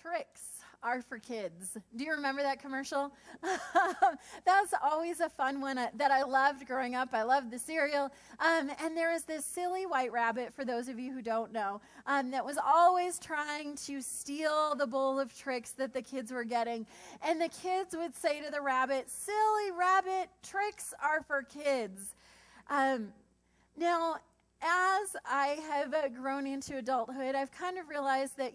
tricks are for kids. Do you remember that commercial? That's always a fun one that I loved growing up. I loved the cereal. And there is this silly white rabbit, for those of you who don't know, that was always trying to steal the bowl of tricks that the kids were getting. And the kids would say to the rabbit, "Silly rabbit, tricks are for kids." Now, as I have grown into adulthood, I've kind of realized that,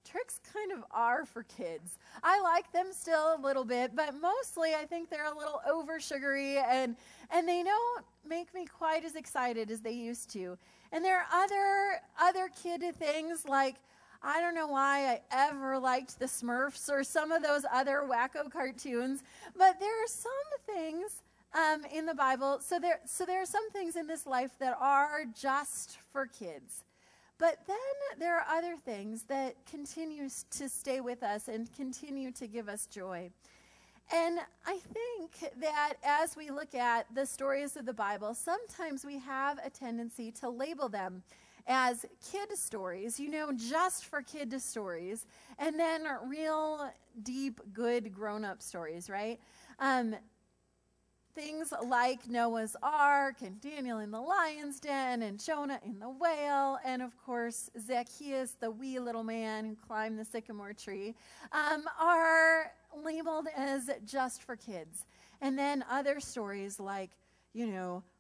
tricks kind of are for kids. I like them still a little bit, but mostly I think they're a little over sugary and they don't make me quite as excited as they used to. And there are other kid things like, I don't know why I ever liked the Smurfs or some of those other wacko cartoons, but there are some things in the Bible. So there are some things in this life that are just for kids. But then there are other things that continue to stay with us and continue to give us joy. And I think that as we look at the stories of the Bible, sometimes we have a tendency to label them as kid stories, just for kid stories, and then real deep, good grown-up stories, right? Things like Noah's Ark and Daniel in the lion's den and Jonah in the whale and, of course, Zacchaeus, the wee little man who climbed the sycamore tree, are labeled as just for kids. And then other stories like,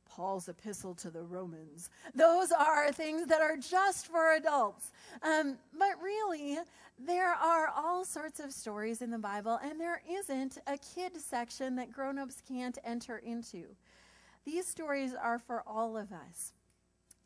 Paul's epistle to the Romans. Those are things that are just for adults. But really, there are all sorts of stories in the Bible, and there isn't a kid section that grown-ups can't enter into. These stories are for all of us.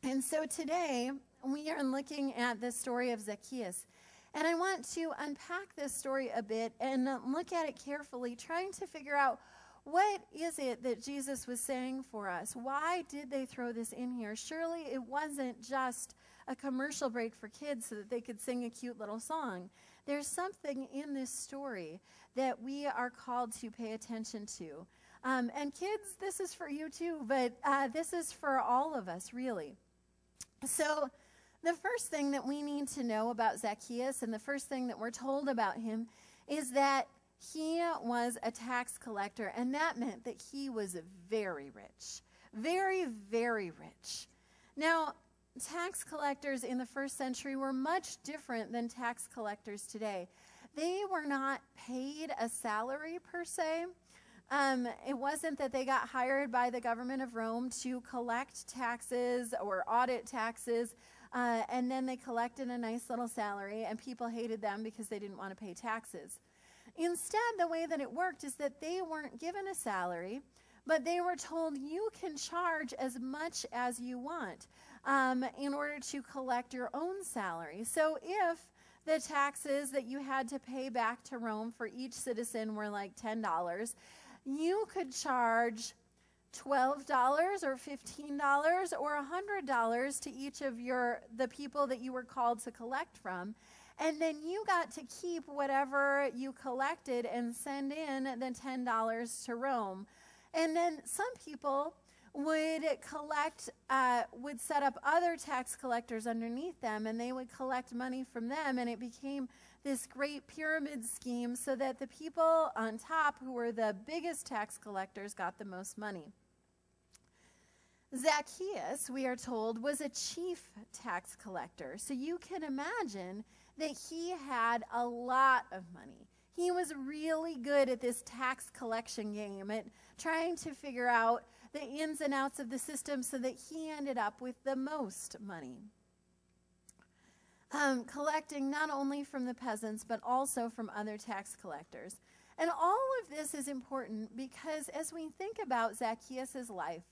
And so today, we are looking at the story of Zacchaeus. And I want to unpack this story a bit and look at it carefully, trying to figure out what is it that Jesus was saying for us? Why did they throw this in here? Surely it wasn't just a commercial break for kids so that they could sing a cute little song. There's something in this story that we are called to pay attention to. And kids, this is for you too, but this is for all of us, really. So the first thing that we need to know about Zacchaeus, and the first thing that we're told about him, is that he was a tax collector, and that meant that he was very rich. Very, very rich. Now, tax collectors in the first century were much different than tax collectors today. They were not paid a salary per se. It wasn't that they got hired by the government of Rome to collect taxes or audit taxes, and then they collected a nice little salary, and people hated them because they didn't want to pay taxes. Instead, the way that it worked is that they weren't given a salary, but they were told you can charge as much as you want in order to collect your own salary. So if the taxes that you had to pay back to Rome for each citizen were like $10, you could charge $12 or $15 or $100 to each of the people that you were called to collect from. And then you got to keep whatever you collected and send in the $10 to Rome. And then some people would would set up other tax collectors underneath them, and they would collect money from them, and it became this great pyramid scheme so that the people on top, who were the biggest tax collectors, got the most money. Zacchaeus, we are told, was a chief tax collector. So you can imagine that he had a lot of money. He was really good at this tax collection game, at trying to figure out the ins and outs of the system so that he ended up with the most money. Collecting not only from the peasants, but also from other tax collectors. And all of this is important because as we think about Zacchaeus' life,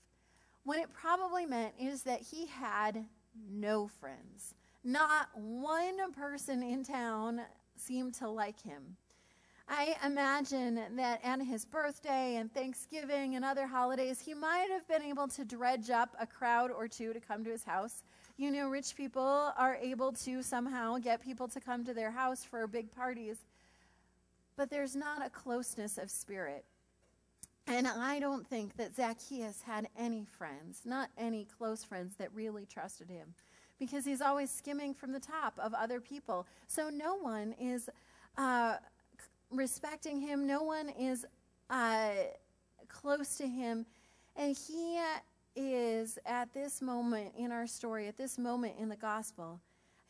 what it probably meant is that he had no friends. Not one person in town seemed to like him. I imagine that at his birthday and Thanksgiving and other holidays, he might have been able to dredge up a crowd or two to come to his house. You know, rich people are able to somehow get people to come to their house for big parties. But there's not a closeness of spirit. And I don't think that Zacchaeus had any friends, not any close friends that really trusted him, because he's always skimming from the top of other people. So no one is respecting him. No one is close to him. And he is, at this moment in our story, at this moment in the gospel,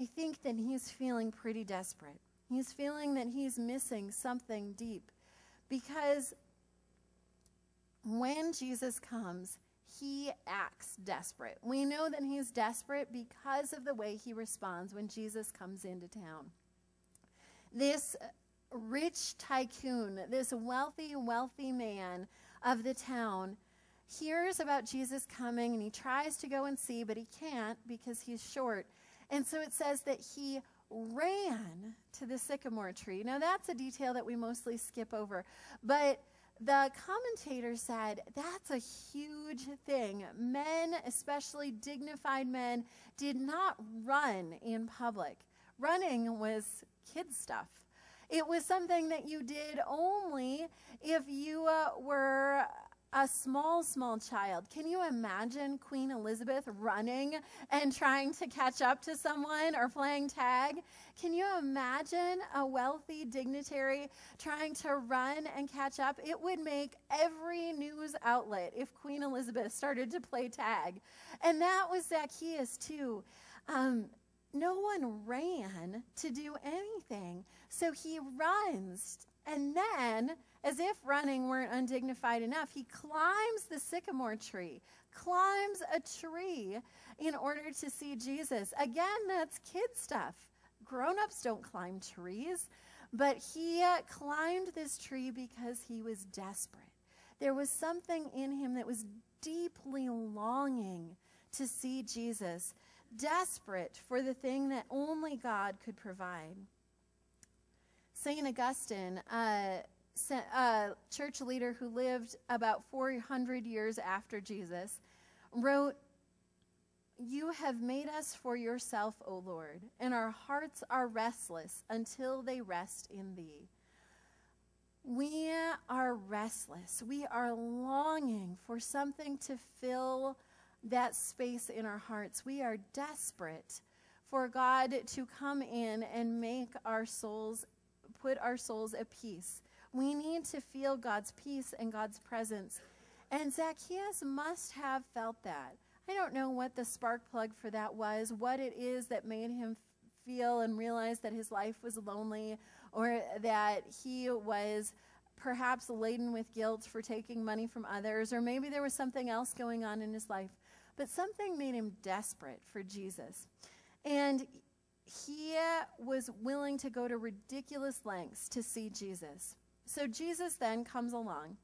I think that he's feeling pretty desperate. He's feeling that he's missing something deep, because when Jesus comes, he acts desperate. We know that he's desperate because of the way he responds when Jesus comes into town. This rich tycoon, this wealthy man of the town, hears about Jesus coming, and he tries to go and see, but he can't because he's short. And so it says that he ran to the sycamore tree. Now, that's a detail that we mostly skip over, but the commentator said that's a huge thing. Men, especially dignified men, did not run in public. Running was kid stuff. It was something that you did only if you were a small child. Can you imagine Queen Elizabeth running and trying to catch up to someone or playing tag? Can you imagine a wealthy dignitary trying to run and catch up? It would make every news outlet if Queen Elizabeth started to play tag. And that was Zacchaeus too. No one ran to do anything. So he runs, and then, as if running weren't undignified enough, he climbs the sycamore tree, climbs a tree in order to see Jesus. Again, that's kid stuff. Grown-ups don't climb trees, but he climbed this tree because he was desperate. There was something in him that was deeply longing to see Jesus, desperate for the thing that only God could provide. St. Augustine, a church leader who lived about 400 years after Jesus, wrote, "You have made us for yourself, O Lord, and our hearts are restless until they rest in thee." We are restless. We are longing for something to fill that space in our hearts. We are desperate for God to come in and make our souls, put our souls at peace. We need to feel God's peace and God's presence. And Zacchaeus must have felt that. I don't know what the spark plug for that was, what it is that made him feel and realize that his life was lonely, or that he was perhaps laden with guilt for taking money from others, or maybe there was something else going on in his life. But something made him desperate for Jesus. And he was willing to go to ridiculous lengths to see Jesus. So Jesus then comes along,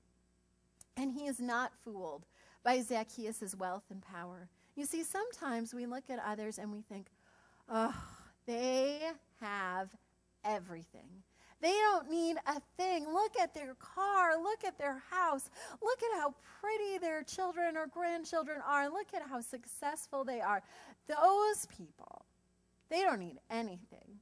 and he is not fooled by Zacchaeus' wealth and power. You see, sometimes we look at others and we think, oh, they have everything. They don't need a thing. Look at their car. Look at their house. Look at how pretty their children or grandchildren are. Look at how successful they are. Those people, they don't need anything.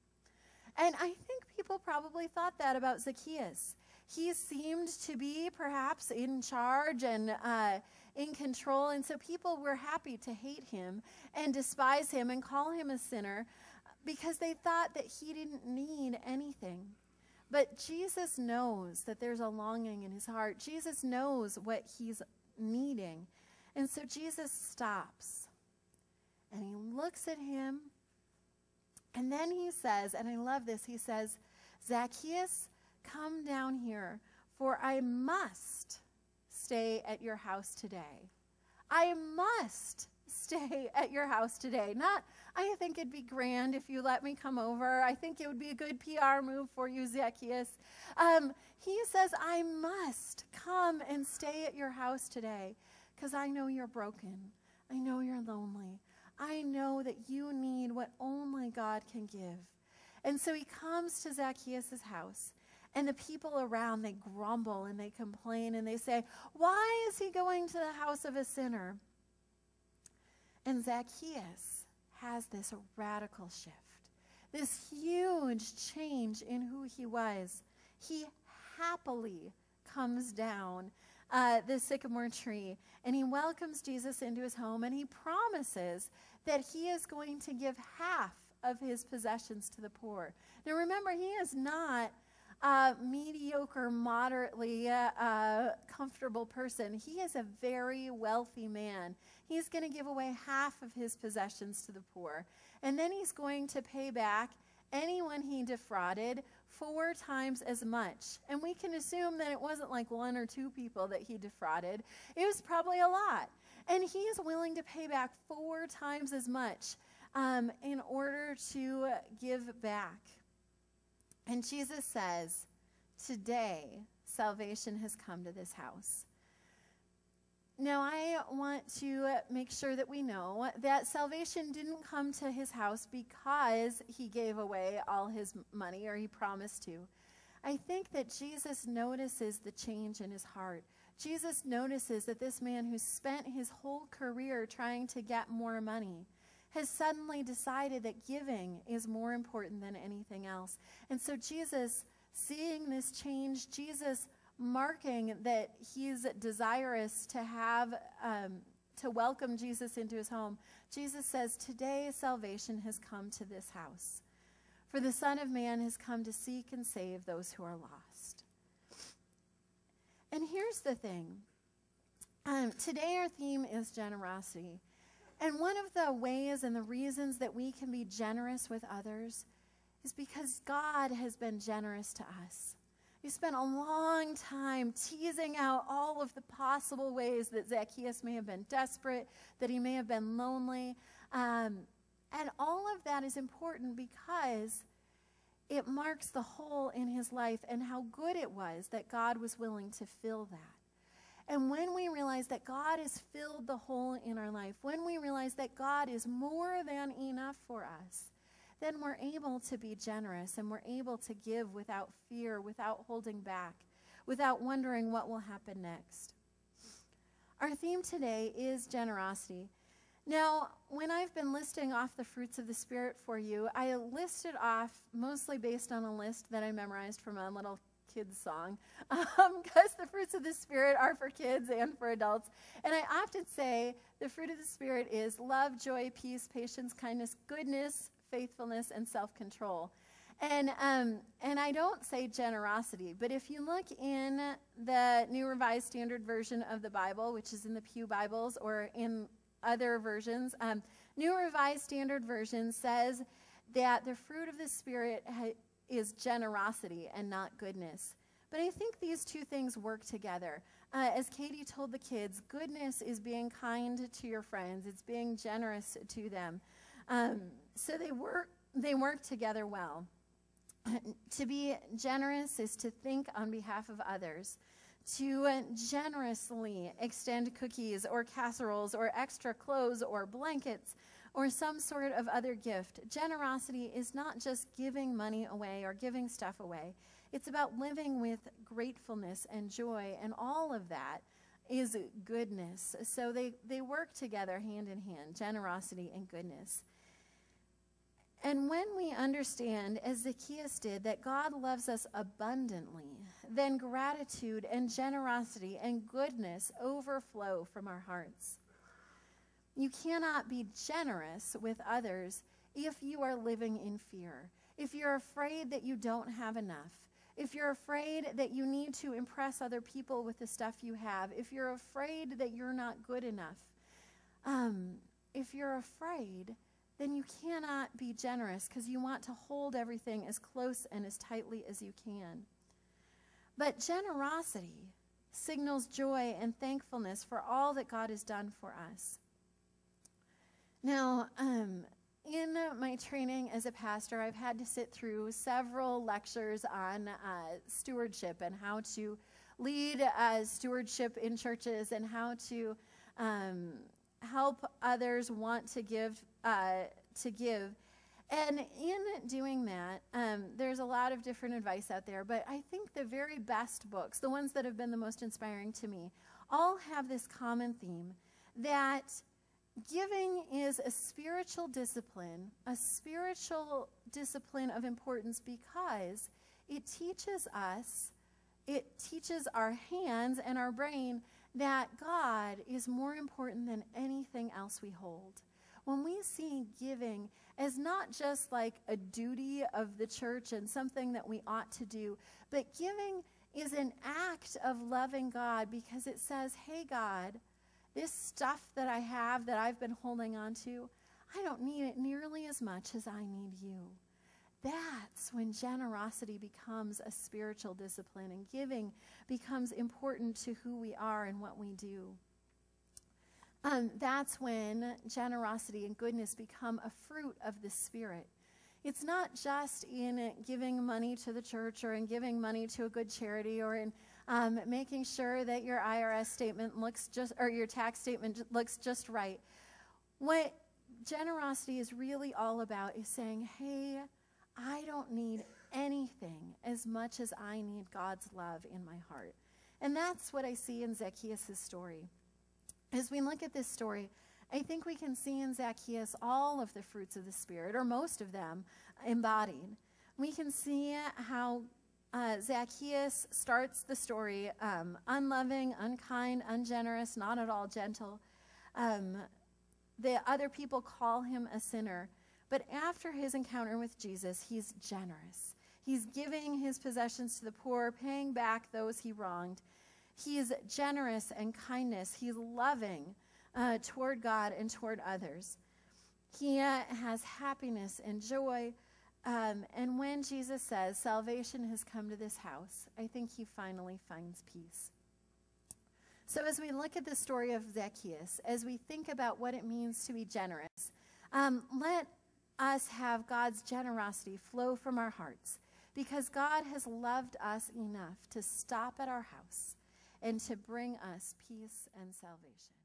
And I think people probably thought that about Zacchaeus. He seemed to be perhaps in charge and in control, and so people were happy to hate him and despise him and call him a sinner because they thought that he didn't need anything. But Jesus knows that there's a longing in his heart. Jesus knows what he's needing. And so Jesus stops, and he looks at him, and then he says, and I love this, he says, "Zacchaeus, come down here, for I must stay at your house today." I must stay at your house today. Not, I think it'd be grand if you let me come over. I think it would be a good PR move for you, Zacchaeus. He says, I must come and stay at your house today because I know you're broken. I know you're lonely. I know that you need what only God can give. And so he comes to Zacchaeus' house. And the people around, they grumble and they complain and they say, why is he going to the house of a sinner? And Zacchaeus has this radical shift, this huge change in who he was. He happily comes down the sycamore tree, and he welcomes Jesus into his home, and he promises that he is going to give half of his possessions to the poor. Now remember, he is not a mediocre, moderately comfortable person. He is a very wealthy man. He's going to give away half of his possessions to the poor. And then he's going to pay back anyone he defrauded 4 times as much. And we can assume that it wasn't like 1 or 2 people that he defrauded. It was probably a lot. And he is willing to pay back 4 times as much in order to give back. And Jesus says, today salvation has come to this house. Now, I want to make sure that we know that salvation didn't come to his house because he gave away all his money or he promised to. I think that Jesus notices the change in his heart. Jesus notices that this man who spent his whole career trying to get more money has suddenly decided that giving is more important than anything else. And so Jesus, seeing this change, Jesus marking that he's desirous to have, to welcome Jesus into his home, Jesus says, today salvation has come to this house. For the Son of Man has come to seek and save those who are lost. And here's the thing. Today our theme is generosity. And one of the ways and the reasons that we can be generous with others is because God has been generous to us. We spent a long time teasing out all of the possible ways that Zacchaeus may have been desperate, that he may have been lonely. And all of that is important because it marks the hole in his life and how good it was that God was willing to fill that. And when we realize that God has filled the hole in our life, when we realize that God is more than enough for us, then we're able to be generous and we're able to give without fear, without holding back, without wondering what will happen next. Our theme today is generosity. Now, when I've been listing off the fruits of the Spirit for you, I listed off mostly based on a list that I memorized from a little kids song, because the fruits of the Spirit are for kids and for adults. And I often say the fruit of the Spirit is love, joy, peace, patience, kindness, goodness, faithfulness, and self-control. And I don't say generosity, but if you look in the New Revised Standard Version of the Bible, which is in the Pew Bibles or in other versions, New Revised Standard Version says that the fruit of the Spirit is generosity and not goodness. But I think these two things work together. As Katie told the kids, goodness is being kind to your friends. It's being generous to them. So they work together well. To be generous is to think on behalf of others. To generously extend cookies or casseroles or extra clothes or blankets or some sort of other gift. Generosity is not just giving money away or giving stuff away. It's about living with gratefulness and joy, and all of that is goodness. So they work together hand in hand, generosity and goodness. And when we understand, as Zacchaeus did, that God loves us abundantly, then gratitude and generosity and goodness overflow from our hearts. You cannot be generous with others if you are living in fear, if you're afraid that you don't have enough, if you're afraid that you need to impress other people with the stuff you have, if you're afraid that you're not good enough. If you're afraid, then you cannot be generous because you want to hold everything as close and as tightly as you can. But generosity signals joy and thankfulness for all that God has done for us. Now, in my training as a pastor, I've had to sit through several lectures on stewardship and how to lead stewardship in churches and how to help others want to give. And in doing that, there's a lot of different advice out there, but I think the very best books, the ones that have been the most inspiring to me, all have this common theme that giving is a spiritual discipline of importance because it teaches us it teaches our hands and our brain that God is more important than anything else we hold. When we see giving as not just like a duty of the church and something that we ought to do, but giving is an act of loving God, because it says, hey, God, this stuff that I have that I've been holding on to, I don't need it nearly as much as I need you. That's when generosity becomes a spiritual discipline and giving becomes important to who we are and what we do. That's when generosity and goodness become a fruit of the Spirit. It's not just in giving money to the church or in giving money to a good charity or in making sure that your IRS statement looks just, or your tax statement looks just right. What generosity is really all about is saying, hey, I don't need anything as much as I need God's love in my heart. And that's what I see in Zacchaeus' story. As we look at this story, I think we can see in Zacchaeus all of the fruits of the Spirit, or most of them, embodied. We can see how Zacchaeus starts the story unloving, unkind, ungenerous, not at all gentle. The other people call him a sinner. But after his encounter with Jesus, he's generous. He's giving his possessions to the poor, paying back those he wronged. He is generous and kindness. He's loving toward God and toward others. He has happiness and joy. And when Jesus says, salvation has come to this house, I think he finally finds peace. So as we look at the story of Zacchaeus, as we think about what it means to be generous, let us have God's generosity flow from our hearts, because God has loved us enough to stop at our house and to bring us peace and salvation.